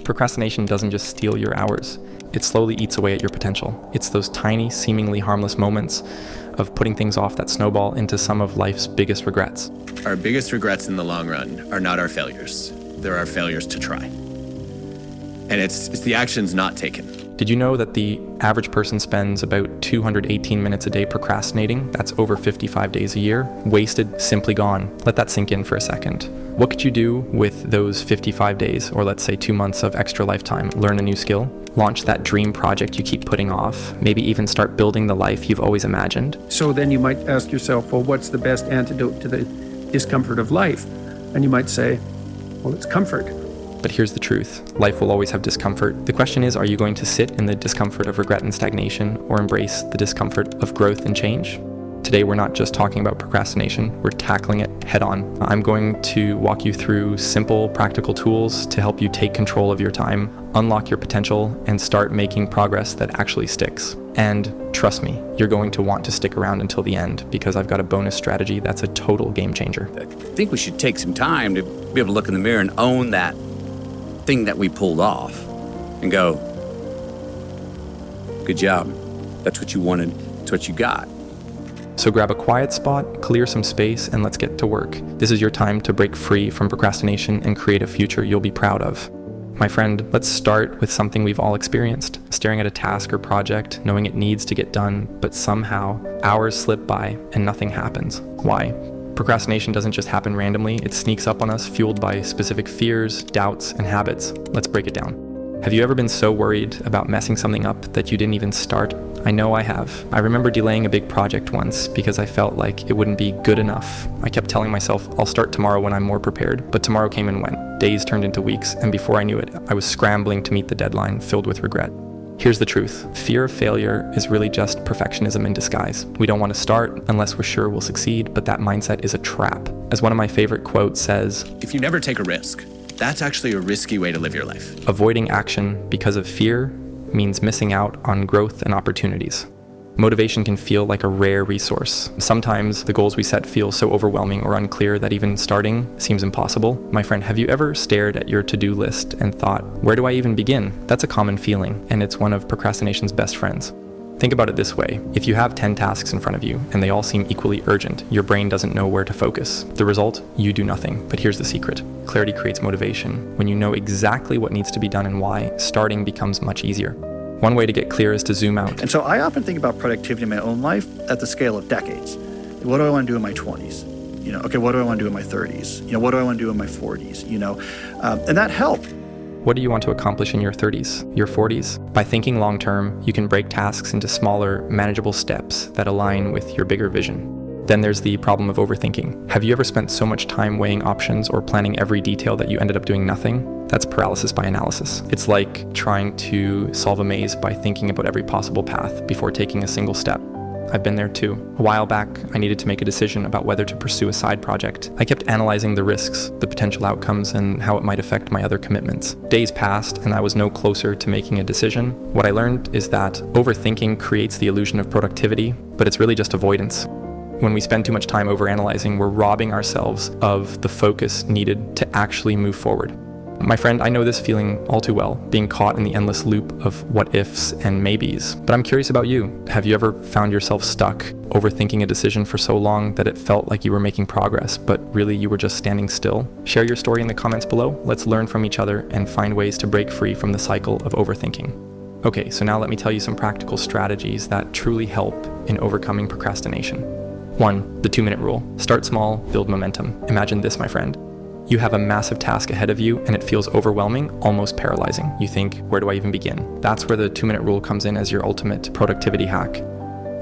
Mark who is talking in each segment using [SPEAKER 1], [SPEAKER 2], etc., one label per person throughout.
[SPEAKER 1] procrastination doesn't just steal your hours. It slowly eats away at your potential. It's those tiny, seemingly harmless moments of putting things off that snowball into some of life's biggest regrets.
[SPEAKER 2] Our biggest regrets in the long run are not our failures. They're our failures to try. And it's the actions not taken.
[SPEAKER 1] Did you know that the average person spends about 218 minutes a day procrastinating? That's over 55 days a year. Wasted, simply gone. Let that sink in for a second. What could you do with those 55 days, or let's say 2 months of extra lifetime? Learn a new skill? Launch that dream project you keep putting off? Maybe even start building the life you've always imagined?
[SPEAKER 3] So then you might ask yourself, well, what's the best antidote to the discomfort of life? And you might say, well, it's comfort.
[SPEAKER 1] But here's the truth. Life will always have discomfort. The question is, are you going to sit in the discomfort of regret and stagnation, or embrace the discomfort of growth and change? Today, we're not just talking about procrastination, we're tackling it head on. I'm going to walk you through simple, practical tools to help you take control of your time, unlock your potential, and start making progress that actually sticks. And trust me, you're going to want to stick around until the end, because I've got a bonus strategy that's a total game changer.
[SPEAKER 4] I think we should take some time to be able to look in the mirror and own that thing that we pulled off and go, good job. That's what you wanted. That's what you got.
[SPEAKER 1] So grab a quiet spot, clear some space, and let's get to work. This is your time to break free from procrastination and create a future you'll be proud of. My friend, let's start with something we've all experienced. Staring at a task or project, knowing it needs to get done, but somehow hours slip by and nothing happens. Why? Procrastination doesn't just happen randomly, it sneaks up on us, fueled by specific fears, doubts, and habits. Let's break it down. Have you ever been so worried about messing something up that you didn't even start? I know I have. I remember delaying a big project once because I felt like it wouldn't be good enough. I kept telling myself, I'll start tomorrow when I'm more prepared, but tomorrow came and went. Days turned into weeks, and before I knew it, I was scrambling to meet the deadline, filled with regret. Here's the truth. Fear of failure is really just perfectionism in disguise. We don't want to start unless we're sure we'll succeed, but that mindset is a trap. As one of my favorite quotes says,
[SPEAKER 2] if you never take a risk, that's actually a risky way to live your life.
[SPEAKER 1] Avoiding action because of fear means missing out on growth and opportunities. Motivation can feel like a rare resource. Sometimes the goals we set feel so overwhelming or unclear that even starting seems impossible. My friend, have you ever stared at your to-do list and thought, where do I even begin? That's a common feeling, and it's one of procrastination's best friends. Think about it this way. If you have 10 tasks in front of you and they all seem equally urgent, your brain doesn't know where to focus. The result, you do nothing. But here's the secret. Clarity creates motivation. When you know exactly what needs to be done and why, starting becomes much easier. One way to get clear is to zoom out.
[SPEAKER 5] And so I often think about productivity in my own life at the scale of decades. What do I want to do in my 20s? What do I want to do in my 30s? What do I want to do in my 40s? And that helped.
[SPEAKER 1] What do you want to accomplish in your 30s, your 40s? By thinking long-term, you can break tasks into smaller, manageable steps that align with your bigger vision. Then there's the problem of overthinking. Have you ever spent so much time weighing options or planning every detail that you ended up doing nothing? That's paralysis by analysis. It's like trying to solve a maze by thinking about every possible path before taking a single step. I've been there too. A while back, I needed to make a decision about whether to pursue a side project. I kept analyzing the risks, the potential outcomes, and how it might affect my other commitments. Days passed, and I was no closer to making a decision. What I learned is that overthinking creates the illusion of productivity, but it's really just avoidance. When we spend too much time overanalyzing, we're robbing ourselves of the focus needed to actually move forward. My friend, I know this feeling all too well, being caught in the endless loop of what ifs and maybes. But I'm curious about you. Have you ever found yourself stuck, overthinking a decision for so long that it felt like you were making progress, but really you were just standing still? Share your story in the comments below. Let's learn from each other and find ways to break free from the cycle of overthinking. Okay, so now let me tell you some practical strategies that truly help in overcoming procrastination. 1. The 2-minute rule. Start small, build momentum. Imagine this, my friend. You have a massive task ahead of you and it feels overwhelming, almost paralyzing. You think, where do I even begin? That's where the 2-minute rule comes in as your ultimate productivity hack.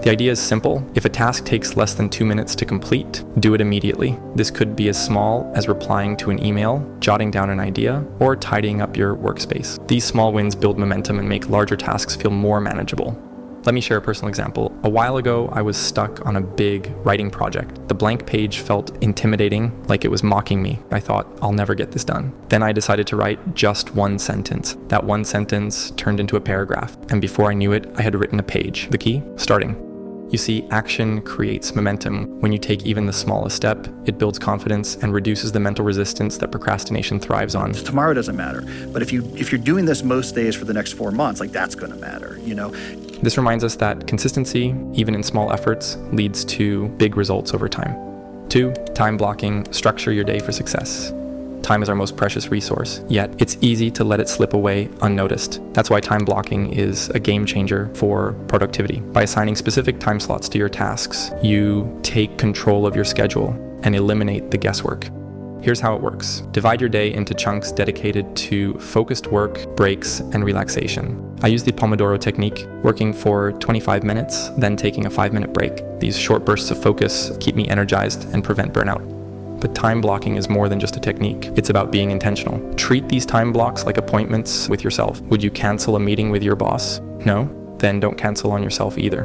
[SPEAKER 1] The idea is simple. If a task takes less than 2 minutes to complete, do it immediately. This could be as small as replying to an email, jotting down an idea, or tidying up your workspace. These small wins build momentum and make larger tasks feel more manageable. Let me share a personal example. A while ago, I was stuck on a big writing project. The blank page felt intimidating, like it was mocking me. I thought, I'll never get this done. Then I decided to write just one sentence. That one sentence turned into a paragraph, and before I knew it, I had written a page. The key? Starting. You see, action creates momentum. When you take even the smallest step, it builds confidence and reduces the mental resistance that procrastination thrives on.
[SPEAKER 5] Tomorrow doesn't matter. But if you're doing this most days for the next 4 months, like that's going to matter, you know?
[SPEAKER 1] This reminds us that consistency, even in small efforts, leads to big results over time. 2, time blocking. Structure your day for success. Time is our most precious resource, yet it's easy to let it slip away unnoticed. That's why time blocking is a game changer for productivity. By assigning specific time slots to your tasks, you take control of your schedule and eliminate the guesswork. Here's how it works. Divide your day into chunks dedicated to focused work, breaks, and relaxation. I use the Pomodoro technique, working for 25 minutes, then taking a 5-minute break. These short bursts of focus keep me energized and prevent burnout. But time blocking is more than just a technique. It's about being intentional. Treat these time blocks like appointments with yourself. Would you cancel a meeting with your boss? No? Then don't cancel on yourself either.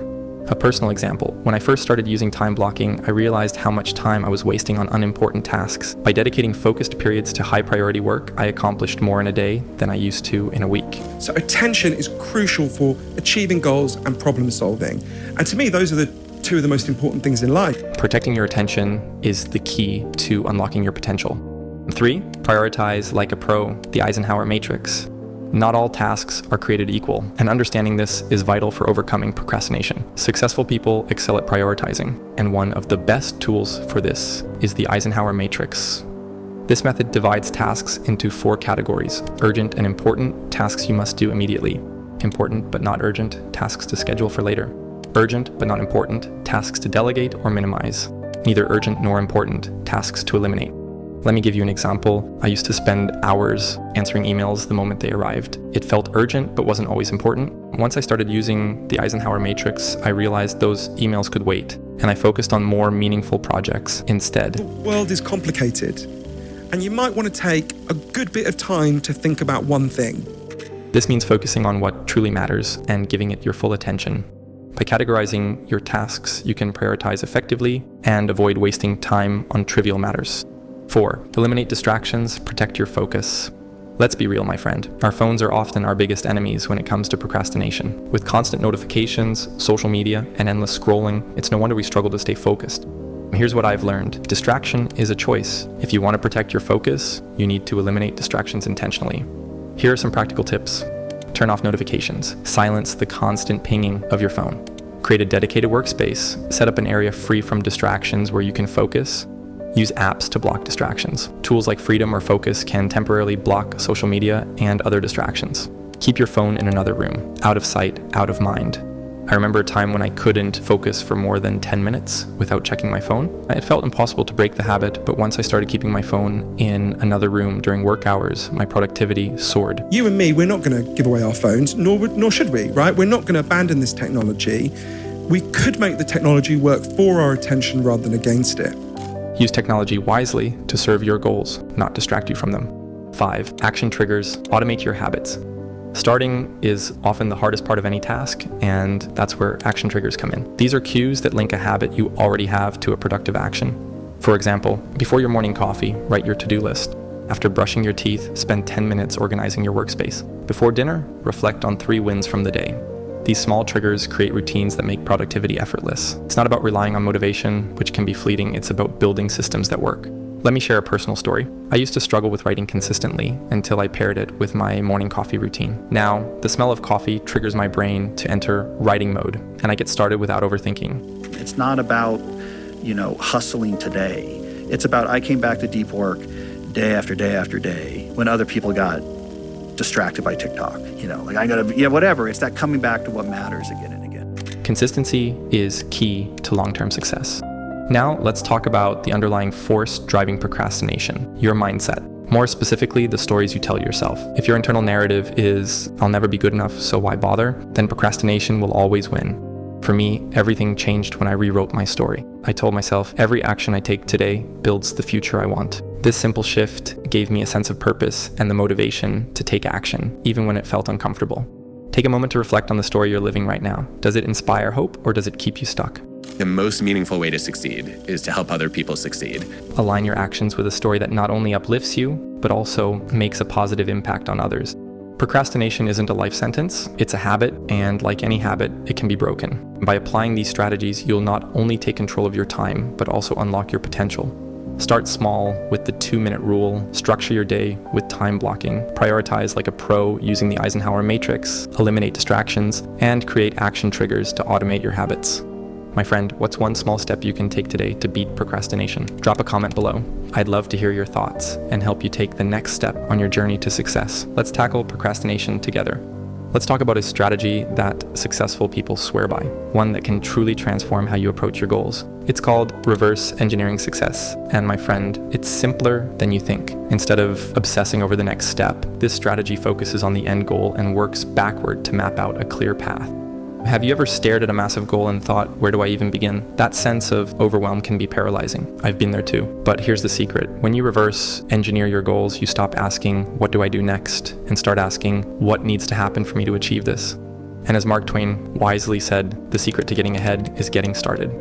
[SPEAKER 1] A personal example. When I first started using time blocking, I realized how much time I was wasting on unimportant tasks. By dedicating focused periods to high priority work, I accomplished more in a day than I used to in a week.
[SPEAKER 6] So attention is crucial for achieving goals and problem solving. And to me, those are the 2 of the most important things in life.
[SPEAKER 1] Protecting your attention is the key to unlocking your potential. 3, prioritize like a pro, the Eisenhower matrix. Not all tasks are created equal, and understanding this is vital for overcoming procrastination. Successful people excel at prioritizing, and one of the best tools for this is the Eisenhower matrix. This method divides tasks into 4 categories: urgent and important, tasks you must do immediately; important but not urgent, tasks to schedule for later; urgent but not important, tasks to delegate or minimize; neither urgent nor important, tasks to eliminate. Let me give you an example. I used to spend hours answering emails the moment they arrived. It felt urgent but wasn't always important. Once I started using the Eisenhower matrix, I realized those emails could wait, and I focused on more meaningful projects instead.
[SPEAKER 6] The world is complicated, and you might want to take a good bit of time to think about one thing.
[SPEAKER 1] This means focusing on what truly matters and giving it your full attention. By categorizing your tasks, you can prioritize effectively and avoid wasting time on trivial matters. 4, eliminate distractions, protect your focus. Let's be real, my friend. Our phones are often our biggest enemies when it comes to procrastination. With constant notifications, social media, and endless scrolling, it's no wonder we struggle to stay focused. Here's what I've learned. Distraction is a choice. If you want to protect your focus, you need to eliminate distractions intentionally. Here are some practical tips. Turn off notifications. Silence the constant pinging of your phone. Create a dedicated workspace. Set up an area free from distractions where you can focus. Use apps to block distractions. Tools like Freedom or Focus can temporarily block social media and other distractions. Keep your phone in another room, out of sight, out of mind. I remember a time when I couldn't focus for more than 10 minutes without checking my phone. It felt impossible to break the habit, but once I started keeping my phone in another room during work hours, my productivity soared.
[SPEAKER 6] You and me, we're not going to give away our phones, nor should we, right? We're not going to abandon this technology. We could make the technology work for our attention rather than against it.
[SPEAKER 1] Use technology wisely to serve your goals, not distract you from them. 5, action triggers. Automate your habits. Starting is often the hardest part of any task, and that's where action triggers come in. These are cues that link a habit you already have to a productive action. For example, before your morning coffee, write your to-do list. After brushing your teeth, spend 10 minutes organizing your workspace. Before dinner, reflect on 3 wins from the day. These small triggers create routines that make productivity effortless. It's not about relying on motivation, which can be fleeting. It's about building systems that work. Let me share a personal story. I used to struggle with writing consistently until I paired it with my morning coffee routine. Now, the smell of coffee triggers my brain to enter writing mode, and I get started without overthinking.
[SPEAKER 5] It's not about, hustling today. It's about I came back to deep work day after day after day when other people got distracted by TikTok. Whatever. It's that coming back to what matters again and again.
[SPEAKER 1] Consistency is key to long-term success. Now, let's talk about the underlying force driving procrastination, your mindset. More specifically, the stories you tell yourself. If your internal narrative is, "I'll never be good enough, so why bother?" then procrastination will always win. For me, everything changed when I rewrote my story. I told myself, every action I take today builds the future I want. This simple shift gave me a sense of purpose and the motivation to take action, even when it felt uncomfortable. Take a moment to reflect on the story you're living right now. Does it inspire hope, or does it keep you stuck?
[SPEAKER 2] The most meaningful way to succeed is to help other people succeed.
[SPEAKER 1] Align your actions with a story that not only uplifts you, but also makes a positive impact on others. Procrastination isn't a life sentence, it's a habit, and like any habit, it can be broken. By applying these strategies, you'll not only take control of your time, but also unlock your potential. Start small with the 2-minute rule, structure your day with time blocking, prioritize like a pro using the Eisenhower matrix, eliminate distractions, and create action triggers to automate your habits. My friend, what's one small step you can take today to beat procrastination? Drop a comment below. I'd love to hear your thoughts and help you take the next step on your journey to success. Let's tackle procrastination together. Let's talk about a strategy that successful people swear by, one that can truly transform how you approach your goals. It's called reverse engineering success. And my friend, it's simpler than you think. Instead of obsessing over the next step, this strategy focuses on the end goal and works backward to map out a clear path. Have you ever stared at a massive goal and thought, where do I even begin? That sense of overwhelm can be paralyzing. I've been there too. But here's the secret. When you reverse engineer your goals, you stop asking, what do I do next? And start asking, what needs to happen for me to achieve this? And as Mark Twain wisely said, the secret to getting ahead is getting started.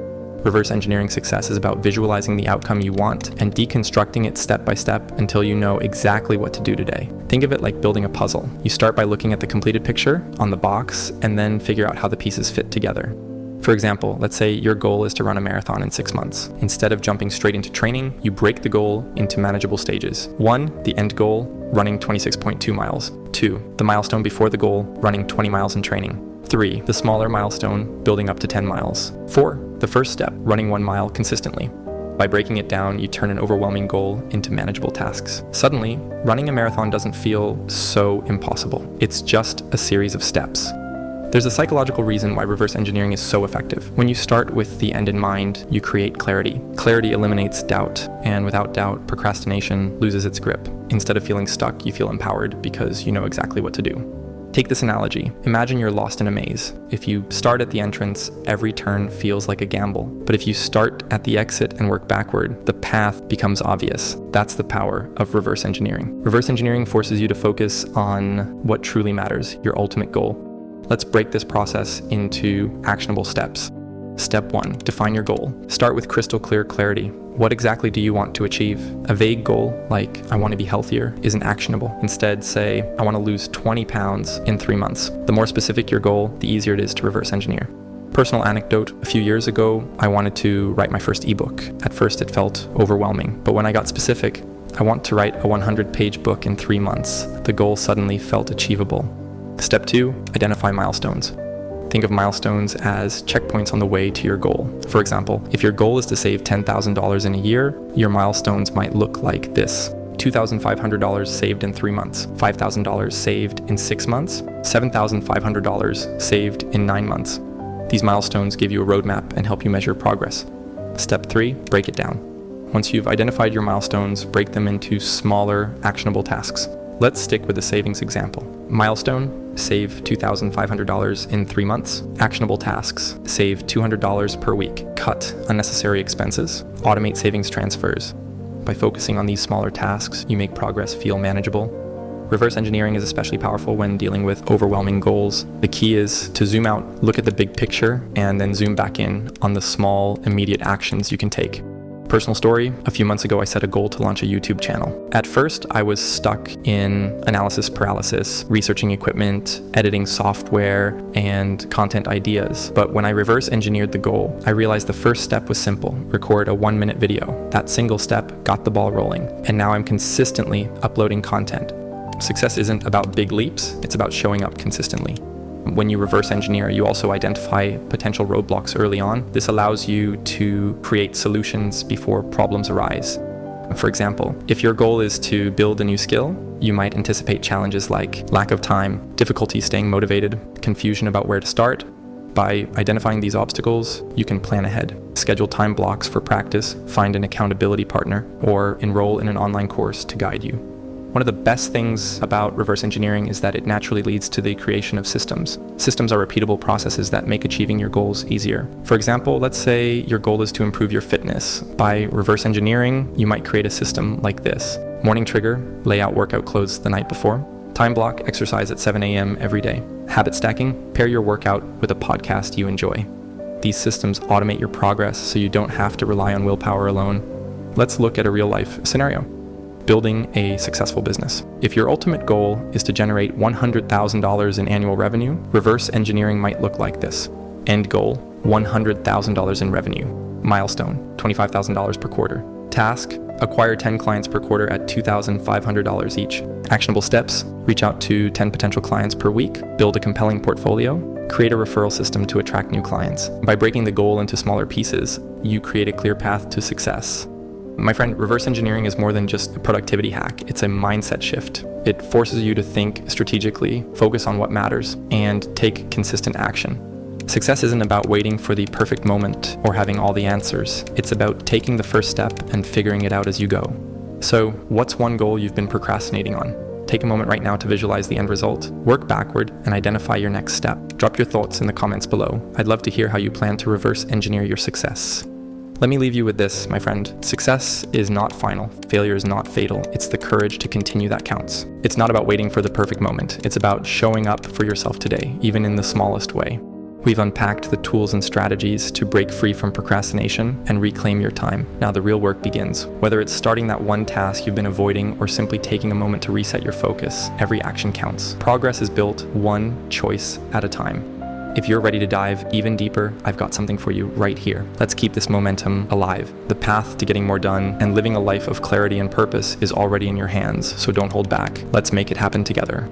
[SPEAKER 1] Reverse engineering success is about visualizing the outcome you want and deconstructing it step by step until you know exactly what to do today. Think of it like building a puzzle. You start by looking at the completed picture on the box and then figure out how the pieces fit together. For example, let's say your goal is to run a marathon in 6 months. Instead of jumping straight into training, you break the goal into manageable stages. 1, the end goal, running 26.2 miles. 2, the milestone before the goal, running 20 miles in training. 3, the smaller milestone, building up to 10 miles. 4, the first step, running 1 mile consistently. By breaking it down, you turn an overwhelming goal into manageable tasks. Suddenly, running a marathon doesn't feel so impossible. It's just a series of steps. There's a psychological reason why reverse engineering is so effective. When you start with the end in mind, you create clarity. Clarity eliminates doubt, and without doubt, procrastination loses its grip. Instead of feeling stuck, you feel empowered because you know exactly what to do. Take this analogy. Imagine you're lost in a maze. If you start at the entrance, every turn feels like a gamble. But if you start at the exit and work backward, the path becomes obvious. That's the power of reverse engineering. Reverse engineering forces you to focus on what truly matters, your ultimate goal. Let's break this process into actionable steps. Step 1, define your goal. Start with crystal clear clarity. What exactly do you want to achieve? A vague goal, like I want to be healthier, isn't actionable. Instead, say, I want to lose 20 pounds in 3 months. The more specific your goal, the easier it is to reverse engineer. Personal anecdote, a few years ago, I wanted to write my first ebook. At first, it felt overwhelming, but when I got specific, I want to write a 100-page book in 3 months. The goal suddenly felt achievable. Step 2, identify milestones. Think of milestones as checkpoints on the way to your goal. For example, if your goal is to save $10,000 in a year, your milestones might look like this. $2,500 saved in 3 months, $5,000 saved in 6 months, $7,500 saved in 9 months. These milestones give you a roadmap and help you measure progress. Step 3, break it down. Once you've identified your milestones, break them into smaller, actionable tasks. Let's stick with the savings example. Milestone, save $2,500 in 3 months. Actionable tasks, save $200 per week. Cut unnecessary expenses. Automate savings transfers. By focusing on these smaller tasks, you make progress feel manageable. Reverse engineering is especially powerful when dealing with overwhelming goals. The key is to zoom out, look at the big picture, and then zoom back in on the small, immediate actions you can take. Personal story, a few months ago I set a goal to launch a YouTube channel. At first, I was stuck in analysis paralysis, researching equipment, editing software, and content ideas. But when I reverse engineered the goal, I realized the first step was simple: record a 1-minute video. That single step got the ball rolling, and now I'm consistently uploading content. Success isn't about big leaps, it's about showing up consistently. When you reverse engineer, you also identify potential roadblocks early on. This allows you to create solutions before problems arise. For example, if your goal is to build a new skill, you might anticipate challenges like lack of time, difficulty staying motivated, confusion about where to start. By identifying these obstacles, you can plan ahead, schedule time blocks for practice, find an accountability partner, or enroll in an online course to guide you. One of the best things about reverse engineering is that it naturally leads to the creation of systems. Systems are repeatable processes that make achieving your goals easier. For example, let's say your goal is to improve your fitness. By reverse engineering, you might create a system like this. Morning trigger, lay out workout clothes the night before. Time block, exercise at 7 a.m. every day. Habit stacking, pair your workout with a podcast you enjoy. These systems automate your progress so you don't have to rely on willpower alone. Let's look at a real-life scenario. building a successful business. If your ultimate goal is to generate $100,000 in annual revenue, reverse engineering might look like this. End goal, $100,000 in revenue. Milestone, $25,000 per quarter. Task, acquire 10 clients per quarter at $2,500 each. Actionable steps, reach out to 10 potential clients per week, build a compelling portfolio, create a referral system to attract new clients. By breaking the goal into smaller pieces, you create a clear path to success. My friend, reverse engineering is more than just a productivity hack. It's a mindset shift. It forces you to think strategically, focus on what matters, and take consistent action. Success isn't about waiting for the perfect moment or having all the answers. It's about taking the first step and figuring it out as you go. So, what's one goal you've been procrastinating on? Take a moment right now to visualize the end result, work backward, and identify your next step. Drop your thoughts in the comments below. I'd love to hear how you plan to reverse engineer your success. Let me leave you with this, my friend. Success is not final. Failure is not fatal. It's the courage to continue that counts. It's not about waiting for the perfect moment. It's about showing up for yourself today, even in the smallest way. We've unpacked the tools and strategies to break free from procrastination and reclaim your time. Now the real work begins. Whether it's starting that one task you've been avoiding or simply taking a moment to reset your focus, every action counts. Progress is built one choice at a time. If you're ready to dive even deeper, I've got something for you right here. Let's keep this momentum alive. The path to getting more done and living a life of clarity and purpose is already in your hands, so don't hold back. Let's make it happen together.